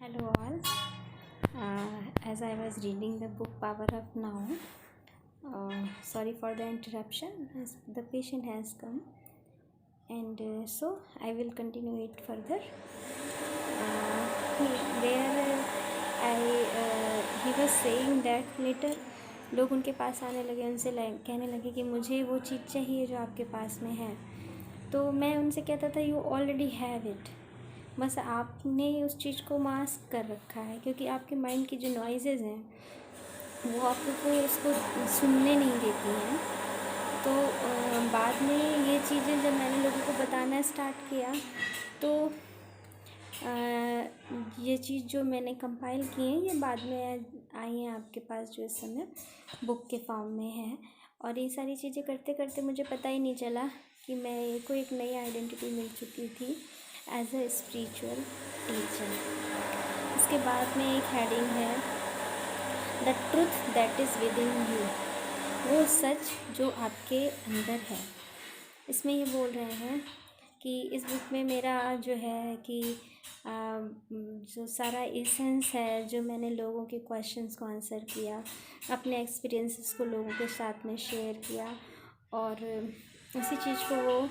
Hello all. As I was reading the book Power of Now, sorry for the interruption as the patient has come, and so I will continue it further. He was saying that later लोग उनके पास आने लगे, उनसे कहने लगे कि मुझे वो चीज़ चाहिए जो आपके पास में है। तो मैं उनसे कहता था यू ऑलरेडी हैव इट, बस आपने उस चीज़ को मास्क कर रखा है, क्योंकि आपके माइंड की जो नॉइज़ेज़ हैं वो आपको उसको सुनने नहीं देती हैं। तो बाद में ये चीज़ें जब मैंने लोगों को बताना स्टार्ट किया तो ये चीज़ जो मैंने कंपाइल की है ये बाद में आई हैं आपके पास, जो इस समय बुक के फॉर्म में है। और ये सारी चीज़ें करते करते मुझे पता ही नहीं चला कि मैं को एक नई आइडेंटिटी मिल चुकी थी एज अ स्पिरिचुअल टीचर। इसके बाद में एक हेडिंग है the truth that is with in you, वो सच जो आपके अंदर है। इसमें ये बोल रहे हैं कि इस बुक में मेरा जो है कि जो सारा एसेंस है, जो मैंने लोगों के क्वेश्चंस को आंसर किया, अपने एक्सपीरियंसेस को लोगों के साथ में शेयर किया, और उसी चीज़ को वो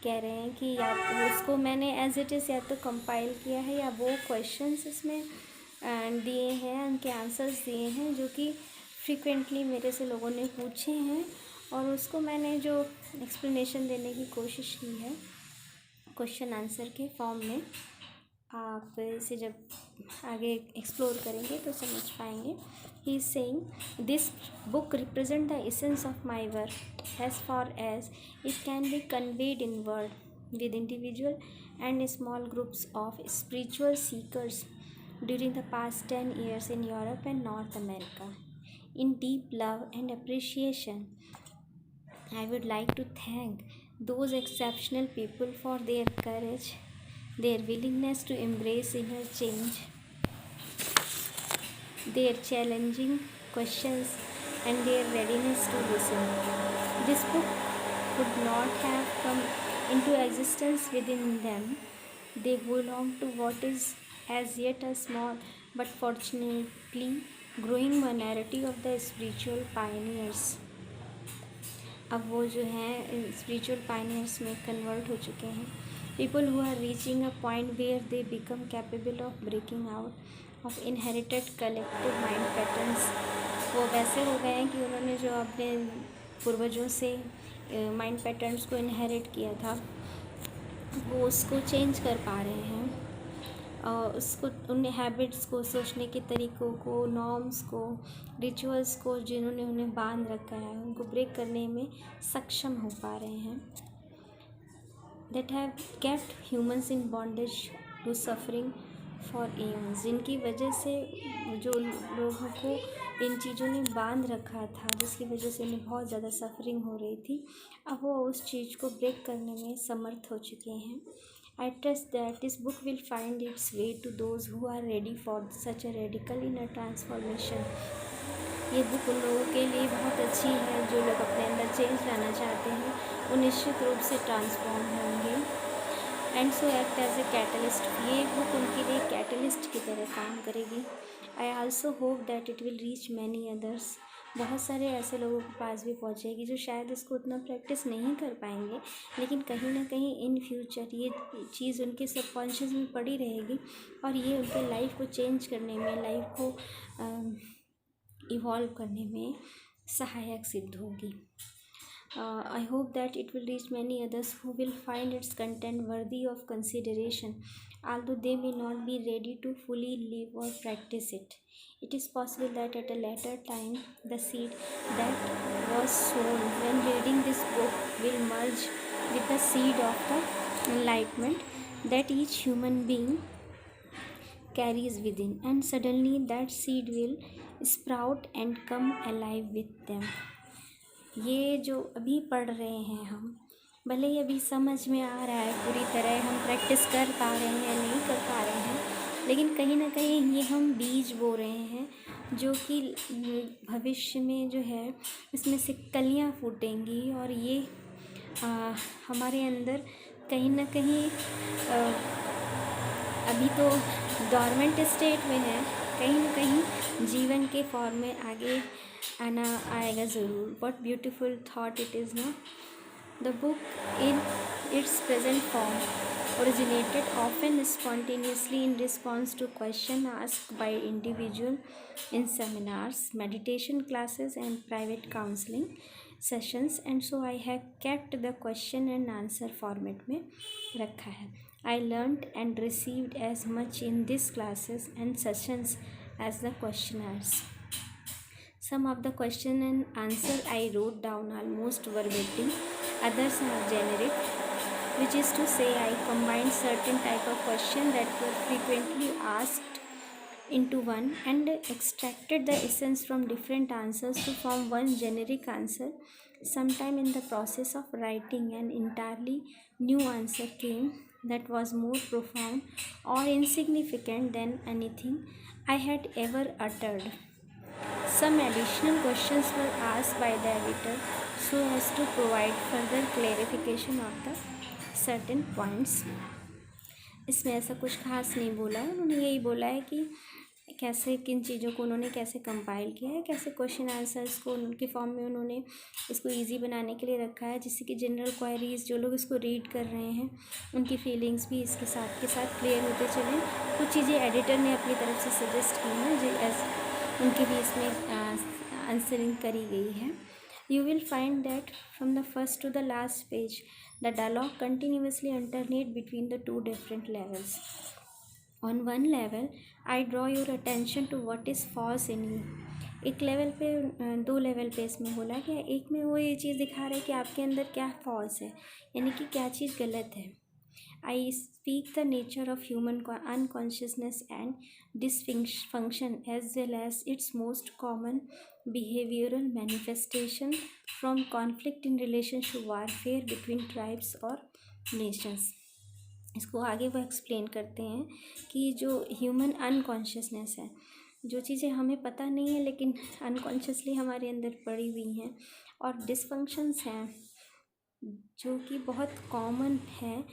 कह रहे हैं कि या उसको मैंने एज इट इज़ या तो कंपाइल किया है या वो क्वेश्चंस इसमें दिए हैं, उनके आंसर्स दिए हैं जो कि फ्रीक्वेंटली मेरे से लोगों ने पूछे हैं, और उसको मैंने जो एक्सप्लेनेशन देने की कोशिश की है क्वेश्चन आंसर के फॉर्म में। आप इसे जब आगे एक्सप्लोर करेंगे तो समझ पाएंगे। He is saying this book represent the essence of my work as far as it can be conveyed in word with individual and small groups of spiritual seekers during the past 10 years in Europe and North America. In deep love and appreciation, I would like to thank those exceptional people for their courage, their willingness to embrace inner change, their challenging questions, and their readiness to listen. This book could not have come into existence within them. They belong to what is as yet a small but fortunately growing minority of the spiritual pioneers. अब वो जो हैं spiritual pioneers में convert हो चुके हैं। People who are reaching a point where they become capable of breaking out of inherited collective mind patterns. वो वैसे हो गए हैं कि उन्होंने जो अपने पूर्वजों से माइंड पैटर्न्स को इनहेरिट किया था वो उसको चेंज कर पा रहे हैं, उसको उन हैबिट्स को, सोचने के तरीक़ों को, नॉर्म्स को, रिचुअल्स को जिन्होंने उन्हें बांध रखा है उनको ब्रेक करने में सक्षम हो पा रहे हैं। That have kept humans in bondage to suffering for years, जिनकी वजह से जो लोगों को इन चीज़ों ने बांध रखा था, जिसकी वजह से उन्हें बहुत ज़्यादा सफरिंग हो रही थी, अब वो उस चीज़ को ब्रेक करने में समर्थ हो चुके हैं। I trust that this book will find its way to those who are ready for such a radical inner transformation. ये बुक उन लोगों के लिए बहुत अच्छी है जो लोग अपने अंदर चेंज लाना चाहते हैं, वो निश्चित रूप से ट्रांसफॉर्म होंगे। And so act as a catalyst, ये बुक उनके लिए कैटलिस्ट की तरह काम करेगी। I also hope that it will reach many others, बहुत सारे ऐसे लोगों के पास भी पहुँचेगी जो शायद इसको उतना प्रैक्टिस नहीं कर पाएंगे, लेकिन कहीं ना कहीं इन फ्यूचर ये चीज़ उनके सबकॉन्शियस में पड़ी रहेगी और ये उनके लाइफ को चेंज करने में, लाइफ को इवॉल्व करने में सहायक सिद्ध होगी। I hope that it will reach many others who will find its content worthy of consideration, although they may not be ready to fully live or practice it. It is possible that at a later time, the seed that was sown when reading this book will merge with the seed of the enlightenment that each human being carries within, and suddenly that seed will sprout and come alive with them. ये जो अभी पढ़ रहे हैं हम, भले ही अभी समझ में आ रहा है पूरी तरह, हम प्रैक्टिस कर पा रहे हैं या नहीं कर पा रहे हैं, लेकिन कहीं ना कहीं ये हम बीज बो रहे हैं जो कि भविष्य में जो है इसमें से कलियाँ फूटेंगी, और ये हमारे अंदर कहीं ना कहीं अभी तो डॉर्मेंट स्टेट में है, कहीं ना कहीं जीवन के फॉर्म में आगे आना आएगा ज़रूर. What beautiful thought it is ना. The book, in its present form, originated often spontaneously in response to questions asked by individuals in seminars, meditation classes, and private counseling sessions, and so I have kept the question and answer format में रखा है. I learned and received as much in these classes and sessions as the questionnaires. Some of the question and answer I wrote down almost verbatim. Others are generic, which is to say I combined certain type of question that were frequently asked into one and extracted the essence from different answers to form one generic answer. Sometime in the process of writing, an entirely new answer came that was more profound or insignificant than anything I had ever uttered. Some additional questions were asked by the editor so as to provide further clarification of the certain points. इसमें ऐसा कुछ खास नहीं बोला है, उन्होंने यही बोला है कि कैसे किन चीज़ों को उन्होंने कैसे कंपाइल किया है, कैसे क्वेश्चन आंसर्स को उनके फॉर्म में उन्होंने इसको इजी बनाने के लिए रखा है, जिससे कि जनरल क्वेरीज जो लोग इसको रीड कर रहे हैं उनकी फीलिंग्स भी इसके साथ के साथ क्लियर होते चलें. कुछ चीज़ें एडिटर ने अपनी तरफ से सजेस्ट की हैं जो उनकी भी इसमें आंसरिंग करी गई है. You will find that from the first to the last page, the dialogue continuously alternate between the two different levels. On one level, I draw your attention to what is false in you. एक level पे दो level पे इसमें बोला गया. एक में वो ये चीज़ दिखा रहा है कि आपके अंदर क्या फॉल्स है, यानी कि क्या चीज़ गलत है. I speak the nature of human unconsciousness and dysfunction as well as its most common behavioral manifestation from conflict in relationship warfare between tribes और nations. इसको आगे वो एक्सप्लेन करते हैं कि जो ह्यूमन अनकॉन्शियसनेस है, जो चीज़ें हमें पता नहीं है लेकिन अनकॉन्शियसली हमारे अंदर पड़ी हुई हैं, और डिसफंक्शंस हैं जो कि बहुत कॉमन है,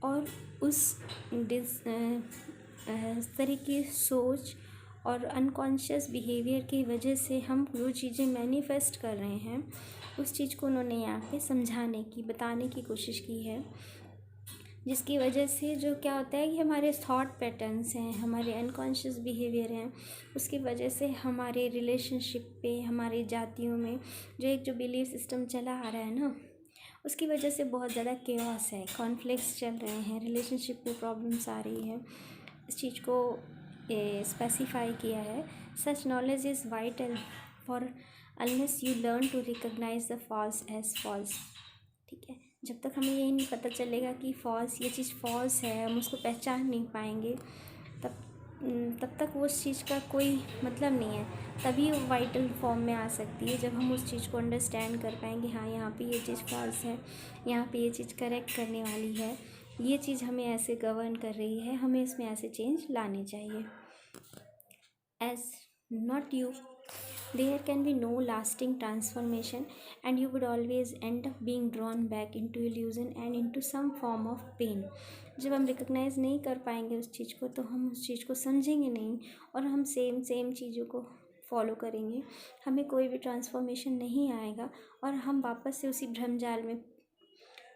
और उस तरह की सोच और अनकॉन्शियस बिहेवियर की वजह से हम जो चीज़ें मैनिफेस्ट कर रहे हैं उस चीज़ को उन्होंने यहाँ पे समझाने की बताने की कोशिश की है, जिसकी वजह से जो क्या होता है कि हमारे थॉट पैटर्न्स हैं, हमारे अनकॉन्शियस बिहेवियर हैं, उसकी वजह से हमारे रिलेशनशिप पे, हमारी जातियों में जो एक जो बिलीव सिस्टम चला आ रहा है ना, उसकी वजह से बहुत ज़्यादा केओस है, कॉन्फ्लिक्ट्स चल रहे हैं, रिलेशनशिप में प्रॉब्लम्स आ रही है. इस चीज़ को स्पेसिफाई किया है. Such knowledge is vital for unless you learn to recognize the false as false. ठीक है, जब तक हमें यही नहीं पता चलेगा कि फॉल्स, ये चीज़ फॉल्स है, हम उसको पहचान नहीं पाएंगे, तब तक वो उस चीज़ का कोई मतलब नहीं है. तभी वो वाइटल फॉर्म में आ सकती है जब हम उस चीज़ को अंडरस्टैंड कर पाएंगे. हाँ, यहाँ पे ये चीज़ फॉल्स है, यहाँ पे ये चीज़ करेक्ट करने वाली है, ये चीज़ हमें ऐसे गवर्न कर रही है, हमें इसमें ऐसे चेंज लाने चाहिए. As not you, there can be no lasting transformation and you would always end up being drawn back into illusion and into some form of pain. जब हम रिकग्नाइज़ नहीं कर पाएंगे उस चीज़ को तो हम उस चीज़ को समझेंगे नहीं और हम सेम चीज़ों को फॉलो करेंगे, हमें कोई भी ट्रांसफॉर्मेशन नहीं आएगा और हम वापस से उसी भ्रमजाल में,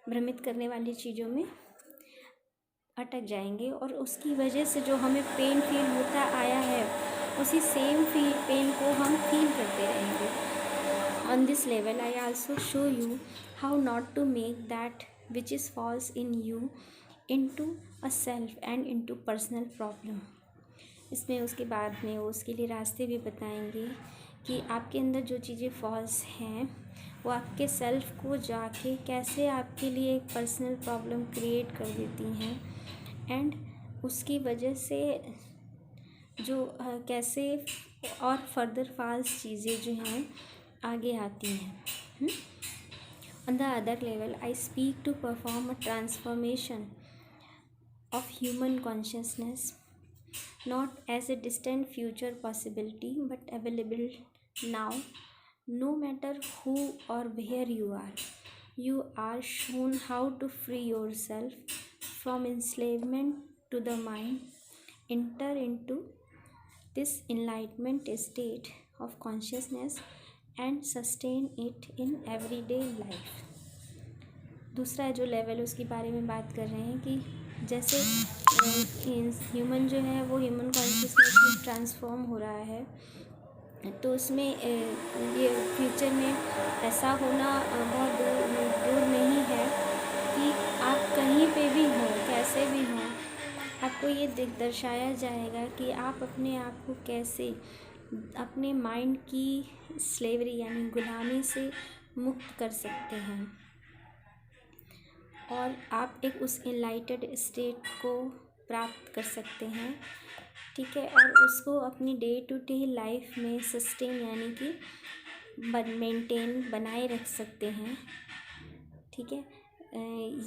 भ्रमित करने वाली चीज़ों में अटक जाएंगे, और उसकी वजह से जो हमें पेन फील होता आया है उसी सेम पेन को हम फील करते रहेंगे. On this level I also show you how not to make that which is falls in you into a self and into personal problem. इसमें उसके बाद में वो उसके लिए रास्ते भी बताएंगे कि आपके अंदर जो चीज़ें फॉल्स हैं वो आपके सेल्फ को जाके कैसे आपके लिए एक पर्सनल प्रॉब्लम क्रिएट कर देती हैं, एंड उसकी वजह से जो कैसे और फर्दर फॉल्स चीज़ें जो हैं आगे आती हैं. On the other level I speak to perform a transformation of human consciousness not as a distant future possibility but available now. No matter who or where you are shown how to free yourself from enslavement to the mind enter into this enlightenment state of consciousness and sustain it in everyday life. दूसरा जो level उसके बारे में बात कर रहे हैं कि जैसे ह्यूमन जो है वो ह्यूमन कॉन्शियसनेस में ट्रांसफॉर्म हो रहा है, तो उसमें ये फ्यूचर में ऐसा होना बहुत दूर नहीं है कि आप कहीं पे भी हों, कैसे भी हों, आपको ये दर्शाया जाएगा कि आप अपने आप को कैसे अपने माइंड की स्लेवरी यानी गुलामी से मुक्त कर सकते हैं और आप एक उस इनलाइटेड स्टेट को प्राप्त कर सकते हैं। ठीक है, और उसको अपनी डे टू डे लाइफ में सस्टेन यानी कि मेंटेन बनाए रख सकते हैं। ठीक है,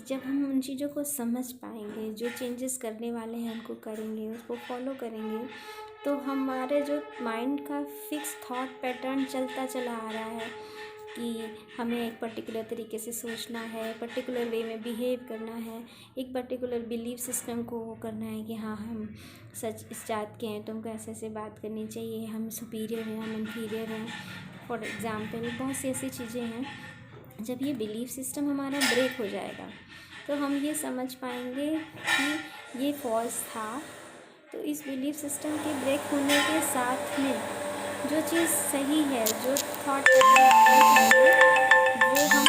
जब हम उन चीज़ों को समझ पाएंगे, जो चेंजेस करने वाले हैं उनको करेंगे, उसको फॉलो करेंगे, तो हमारे जो माइंड का फिक्स थॉट पैटर्न चलता चला आ रहा है कि हमें एक पर्टिकुलर तरीके से सोचना है, पर्टिकुलर वे में बिहेव करना है, एक पर्टिकुलर बिलीफ सिस्टम को वो करना है कि हाँ हम सच इस जात के हैं तो हमको ऐसे ऐसे बात करनी चाहिए, हम सुपीरियर हैं, हम इन्फीरियर हैं, फॉर एग्ज़ाम्पल बहुत सी ऐसी चीज़ें हैं। जब ये बिलीफ सिस्टम हमारा ब्रेक हो जाएगा तो हम ये समझ पाएंगे कि ये फॉल्स था। तो इस बिलीफ सिस्टम के ब्रेक होने के साथ में जो चीज़ सही है, जो थॉट वो हम